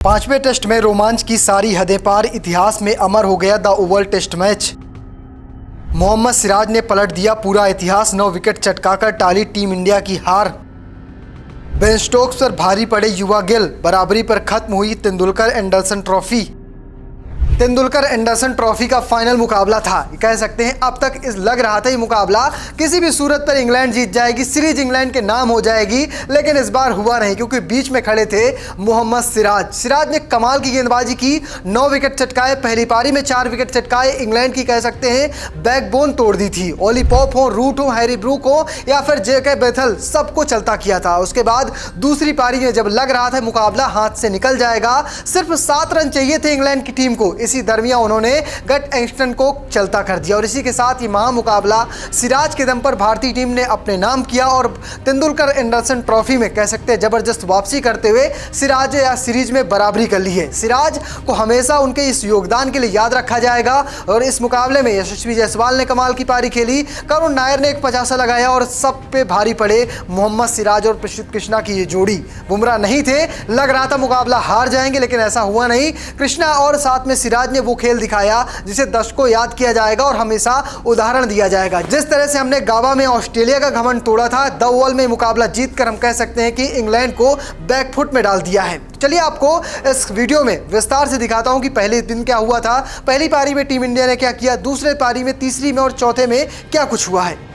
पांचवें टेस्ट में रोमांच की सारी हदें पार, इतिहास में अमर हो गया the Oval test match. Mohammed Siraj ने पलट दिया पूरा इतिहास, 9 विकेट चटकाकर टाली टीम इंडिया की हार। बेन स्टोक्स पर भारी पड़े युवा गिल, बराबरी पर खत्म हुई Tendulkar Anderson trophy. Tendulkar Anderson trophy का फाइनल मुकाबला था, कह सकते हैं अब तक लग रहा था ये मुकाबला किसी भी सूरत पर इंग्लैंड जीत जाएगी, सीरीज इंग्लैंड के नाम हो जाएगी, लेकिन इस बार हुआ नहीं क्योंकि बीच में खड़े थे मोहम्मद सिराज ने कमाल की गेंदबाजी की, 9 विकेट चटकाए, पहली पारी में 4 विकेट चटकाए, इंग्लैंड की कह सकते हैं बैकबोन तोड़ दी थी। ओली पॉप हो, रूट हो, हैरी ब्रूक हो या फिर जेके बेथल, सबको चलता किया था। उसके बाद दूसरी पारी में जब लग रहा था मुकाबला हाथ से निकल जाएगा, सिर्फ 7 रन चाहिए थे इंग्लैंड की टीम को, इसी दरमियान उन्होंने गट एंगस्टन को चलता कर दिया और इसी के साथ ये महा मुकाबला सिराज के दम पर भारतीय टीम ने अपने नाम किया और तेंदुलकर एंडरसन ट्रॉफी में कह सकते हैं जबरदस्त वापसी करते हुए सिराज या सीरीज में बराबरी कर ली है। सिराज को हमेशा उनके इस योगदान के लिए याद रखा जाएगा और इस मुकाबले में यशस्वी जायसवाल ने कमाल की पारी खेली, करुण नायर ने एक 50 लगाया और सब पे भारी पड़े मोहम्मद सिराज और प्रसिद्ध कृष्णा की ये जोड़ी। बुमराह नहीं थे, लग रहा था मुकाबला हार जाएंगे, लेकिन ऐसा हुआ नहीं। कृष्णा और साथ में सिराज ने वो खेल दिखाया जिसे दर्शकों याद किया जाएगा और हमेशा उदाहरण दिया जाएगा। जिस तरह से हमने गावा में ऑस्ट्रेलिया का घमंड तोड़ा था, द ओवल में मुकाबला जीतकर हम कह सकते हैं कि इंग्लैंड को बैकफुट में डाल दिया है। चलिए आपको इस वीडियो में विस्तार से दिखाता हूं कि पहले दिन क्या हुआ था, पहली पारी में टीम इंडिया ने क्या किया, दूसरे पारी में, तीसरी में और चौथे में क्या कुछ हुआ है।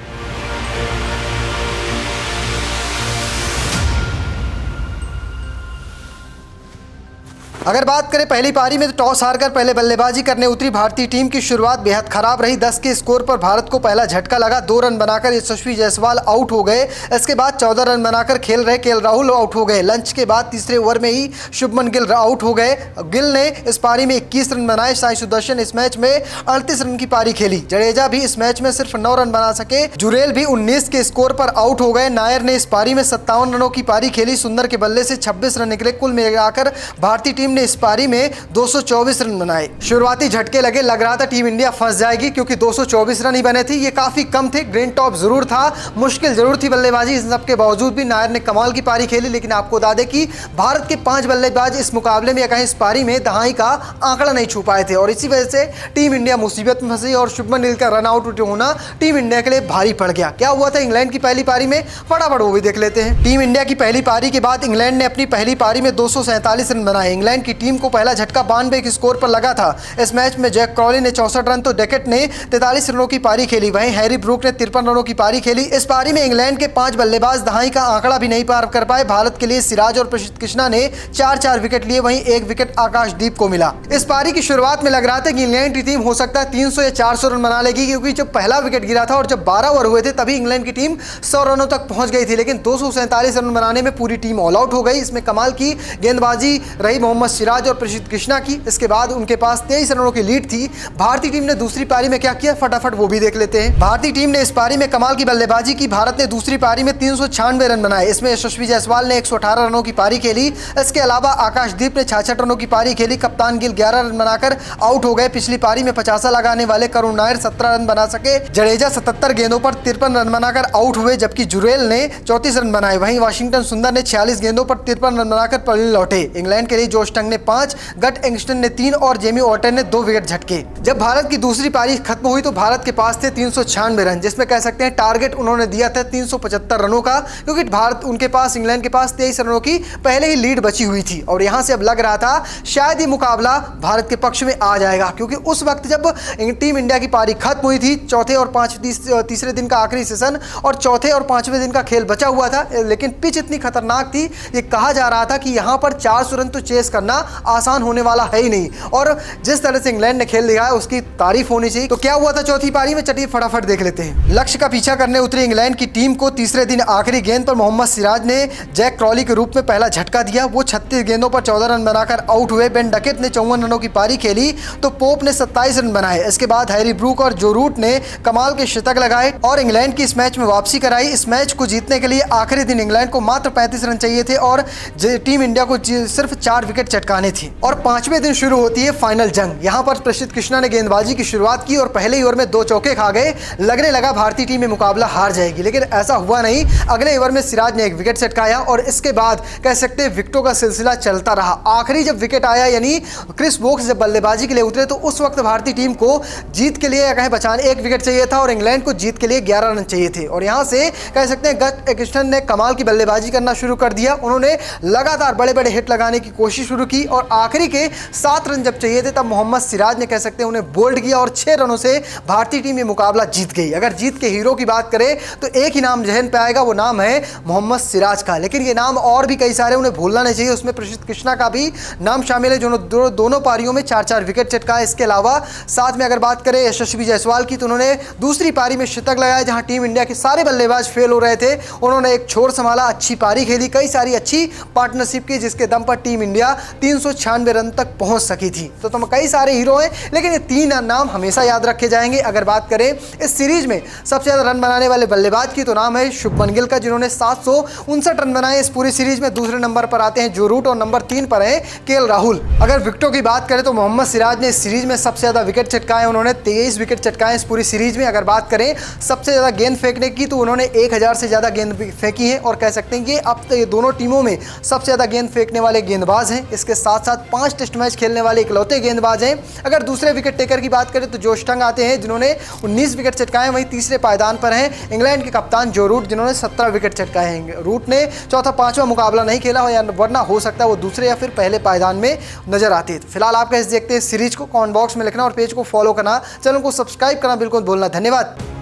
अगर बात करें पहली पारी में तो टॉस हारकर पहले बल्लेबाजी करने उतरी भारतीय टीम की शुरुआत बेहद खराब रही। 10 के स्कोर पर भारत को पहला झटका लगा, 2 रन बनाकर यशस्वी जायसवाल आउट हो गए। इसके बाद 14 रन बनाकर खेल रहे केएल राहुल आउट हो गए। लंच के बाद तीसरे ओवर में ही शुभमन गिल आउट हो गए। गिल ने इस पारी में 21 रन बनाए। साई सुदर्शन इस मैच में 38 रन की पारी खेली। जडेजा भी इस मैच में सिर्फ 9 रन बना सके। जुरेल भी 19 के स्कोर पर आउट हो गए। नायर ने इस पारी में 57 रनों की पारी खेली। सुंदर के बल्ले से 26 रन निकले। कुल मिलाकर भारतीय टीम ने इस पारी में 224 रन बनाए। शुरुआती झटके लगे, लग रहा था टीम इंडिया फंस जाएगी क्योंकि 224 रन ही बने थे, ये काफी कम थे। ग्रीन टॉप जरूर था, मुश्किल जरूर थी बल्लेबाजी, इस सब के बावजूद भी नायर ने कमाल की पारी खेली। लेकिन आपको बता दें कि भारत के 5 बल्लेबाज इस मुकाबले में या कहीं इस पारी में दहाई का आंकड़ा नहीं छू पाए थे और इसी वजह से टीम इंडिया मुसीबत में फंसी और शुभमन गिल का रन आउट होना टीम इंडिया के लिए भारी पड़ गया। क्या हुआ था इंग्लैंड की पहली पारी में, फटाफट वो भी देख लेते हैं। टीम इंडिया की पहली पारी के बाद इंग्लैंड ने अपनी पहली पारी में 247 रन बनाए। इंग्लैंड की टीम को पहला झटका 92 के स्कोर पर लगा था। इस मैच में जैक क्रॉली ने 64 रन तो डेकेट ने 43 रनों की पारी खेली। वहीं हैरी ब्रूक ने 53 रनों की पारी खेली। इस पारी में इंग्लैंड के 5 बल्लेबाज दहाई का आंकड़ा भी नहीं पार कर पाए। भारत के लिए सिराज और प्रसिद्ध कृष्णा ने 4-4 विकेट लिए, वहीं 1 विकेट आकाशदीप को मिला। इस पारी की शुरुआत में लग रहा था कि इंग्लैंड की टीम हो सकता है 300 या 400 रन बना लेगी क्योंकि जब पहला विकेट गिरा था और जब 12 ओवर हुए थे तभी इंग्लैंड की टीम 100 रनों तक पहुंच गई थी, लेकिन 247 रन बनाने में पूरी टीम ऑल आउट हो गई। इसमें कमाल की गेंदबाजी रही मोहम्मद सिराज और प्रसिद्ध कृष्णा की। इसके बाद उनके पास 23 रनों की लीड थी। भारतीय टीम ने दूसरी पारी में क्या किया, फटाफट वो भी देख लेते हैं। भारतीय टीम ने इस पारी में कमाल की बल्लेबाजी की। भारत ने दूसरी पारी में 396 रन बनाए। इसमें यशस्वी जायसवाल ने 118 रनों की पारी खेली। इसके अलावा आकाशदीप ने 66 रनों की पारी खेली। कप्तान गिल 11 रन बनाकर आउट हो गए। पिछली पारी में 50 लगाने वाले करुण नायर 17 रन बना सके। जडेजा 77 गेंदों पर 53 रन बनाकर आउट हुए, जबकि जुरेल ने 34 रन बनाए। वहीं वाशिंगटन सुंदर ने 46 गेंदों पर 53 रन बनाकर पलट लौटे। इंग्लैंड के लिए जोश टंग ने 5, गट एंगस्टन ने 3 और जेमी ऑर्टन ने 2 विकेट झटके। जब भारत की दूसरी पारी खत्म हुई तो भारत के पास थे 396 रन, जिसमें कह सकते हैं टारगेट उन्होंने दिया था 375 रनों का, क्योंकि भारत उनके पास इंग्लैंड के पास 23 रनों की पहले ही लीड बची हुई थी और यहां से अब लग रहा था शायद ये मुकाबला भारत के पक्ष में आ जाएगा, क्योंकि उस वक्त जब टीम इंडिया की पारी खत्म हुई थी, चौथे और तीसरे दिन का आखिरी सेशन और चौथे और 5वें दिन का खेल बचा हुआ था, लेकिन पिच इतनी खतरनाक थी, ये कहा जा रहा था कि यहां पर 400 रन तो चेस करना आसान होने वाला है ही नहीं। और जिस तरह से इंग्लैंड ने खेल दिखाया उसकी तारीफ होनी चाहिए। तो क्या हुआ था चौथी पारी में, चलिए फटाफट देख लेते हैं। लक्ष्य का पीछा करने उतरी इंग्लैंड की टीम को तीसरे दिन आखिरी गेंद पर मोहम्मद सिराज ने जैक क्रॉली के रूप में पहला झटका दिया। वो 36 गेंदों पर 14 रन बनाकर आउट हुए। बेन डकेट ने 54 रनों की पारी खेली तो पोप ने 27 रन बनाए। इसके बाद हैरी ब्रूक और जो रूट ने कमाल के शतक लगाए और इंग्लैंड की इस मैच में वापसी कराई। इस मैच को जीतने के लिए आखिरी दिन इंग्लैंड को मात्र 35 रन चाहिए थे और टीम इंडिया को सिर्फ 4 विकेट चटकाने थे और 5वें दिन शुरू होती है फाइनल जंग। यहाँ पर प्रसिद्ध कृष्णा ने गेंदबाजी की शुरुआत की और पहले ही ओवर में 2 चौके खा गए। लगने लगा भारतीय टीम में मुकाबला हार जाएगी, लेकिन ऐसा हुआ नहीं। अगले ओवर में सिराज ने 1 विकेट चटकाया और इसके बाद कह सकते हैं विकेटों का सिलसिला चलता रहा। आखिरी जब विकेट आया यानी क्रिस वोक्स जब बल्लेबाजी के लिए उतरे तो उस वक्त भारतीय टीम को जीत के लिए कहें बचाने 1 विकेट चाहिए था और इंग्लैंड को जीत के लिए 11 रन चाहिए थे। और यहाँ से कह सकते हैं गत कृष्णन ने कमाल की बल्लेबाजी करना शुरू कर दिया। उन्होंने लगातार बड़े बड़े हिट लगाने की कोशिश शुरू की और आखिरी के 7 रन जब चाहिए थे तब मोहम्मद सिराज ने कह सकते हैं उन्हें बोल्ड किया और 6 रनों से भारतीय टीम ये मुकाबला जीत गई। अगर जीत के हीरो की बात करें तो एक ही नाम जहन पे आएगा, वो नाम है मोहम्मद सिराज का। लेकिन ये नाम और भी कई सारे, उन्हें भूलना नहीं चाहिए। उसमें प्रसिद्ध कृष्णा का भी नाम शामिल है जो दोनों पारियों में 4-4 विकेट चटकाए। इसके अलावा साथ में अगर बात करें यशस्वी जायसवाल की तो उन्होंने दूसरी पारी में शतक लगाया जहां टीम इंडिया के सारे बल्लेबाज फेल हो रहे थे। उन्होंने एक छोर संभाला, अच्छी पारी खेली, कई सारी अच्छी पार्टनरशिप की जिसके दम पर टीम इंडिया 396 रन तक पहुंच सकी थी। तो तुम कई सारे हीरो हैं, लेकिन ये 3 नाम हमेशा याद रखे जाएंगे। अगर बात करें इस सीरीज में सबसे ज्यादा रन बनाने वाले बल्लेबाज की तो नाम है शुभमन गिल का, जिन्होंने 759 रन बनाए इस पूरी सीरीज में। दूसरे नंबर पर आते हैं जो रूट और नंबर 3 पर है केएल राहुल। अगर विकेटों की बात करें तो मोहम्मद सिराज ने इस सीरीज में सबसे ज्यादा विकेट चटकाए, उन्होंने 23 विकेट चटकाए इस पूरी सीरीज में। अगर बात करें सबसे ज्यादा गेंद फेंकने की तो उन्होंने 1000 से ज्यादा गेंद फेंकी है और कह सकते हैं कि अब तो ये दोनों टीमों में सबसे ज्यादा गेंद फेंकने वाले गेंदबाज हैं। इसके साथ साथ 5 टेस्ट मैच खेलने वाले इकलौते गेंदबाज हैं। अगर दूसरे विकेट टेकर की बात करें तो जोश टंग आते हैं जिन्होंने 19 विकेट चटकाए, वहीं तीसरे पायदान पर हैं इंग्लैंड के कप्तान जो रूट जिन्होंने 17 विकेट चटकाए हैं। रूट ने चौथा 5वां मुकाबला नहीं खेला वरना हो सकता है वो दूसरे या फिर पहले पायदान में नजर आते हैं। फिलहाल आप कैसे देखते हैं सीरीज को, कमेंट बॉक्स में लिखना और पेज को फॉलो करना, चैनल को सब्सक्राइब करना बिल्कुल भूलना। धन्यवाद।